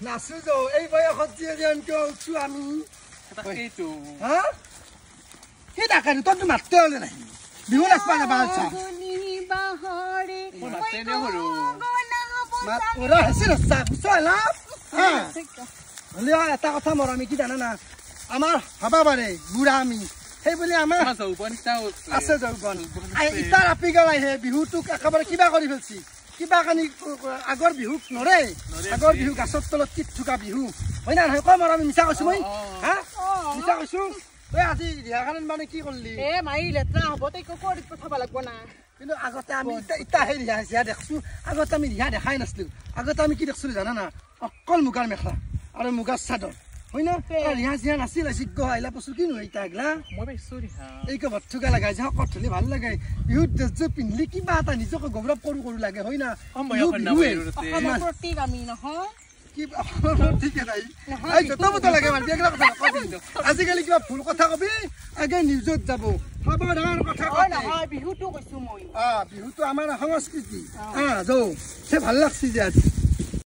নাচো যো এই বয়সত যেন উঠছো আমি তাকেইতো হা কি ডাকাৰি তই মাততে হলে নাই বিহু নাচবা যাবা আচ্ছা ওৰা হাসি নাচা বুঝলা হ্যাঁ হলে এটা কথা মোৰ আমি কি জানা না আমাৰ হবা পাৰে বুঢ়া আমি সেই বুলি আমাৰ আছে যৌবন ইটাৰ আপি গলাই হে বিহুটোক একেবাৰে কিবা কৰি ফেলছি কিবা কানি আগৰ বিহুক নৰে আগৰ বিহু গাছৰ তলত কিট থকা বিহু হয় না নহয় কম আৰু আমি মিছা কৈছো মই হা মিছা কৈছো তই আজি ৰিহাখান মানে কি কৰলি এ মাই লেত্ৰা হ'ব তই কৰি পঠাব লাগব না কিন্তু আগতে আমি ইটা হে ৰিহা দেখছো আগতে আমি ৰিহা দেখাই নাছিলো আগতে আমি কি দেখছিলো জানা না অকল মুগাৰ মেখেলা আৰু মুগাৰ চাদৰ হয় না ৰিহা চিহা নাছিল যোগ্য আহিলা বস্তু কিনো এইটা আগলা মই পাইছো ৰিহা এই কবাত থকা লগাই যাওঁ কঠলি ভাল লাগে বিহুত ড্ৰেছযোৰ পিন্ধিলে কিবা এটা নিজকে গৌৰৱ কৰো লাগে হয় না প্ৰতীক আমি নহয় আজিকালি কিবা ভুল কথা কবি আগে নিউজত যাব সাৱধান কথা বিহুটো কৈছো মই বিহুটো আমাৰ সংস্কৃতি যৌ সে ভাল লাগছি যে আজি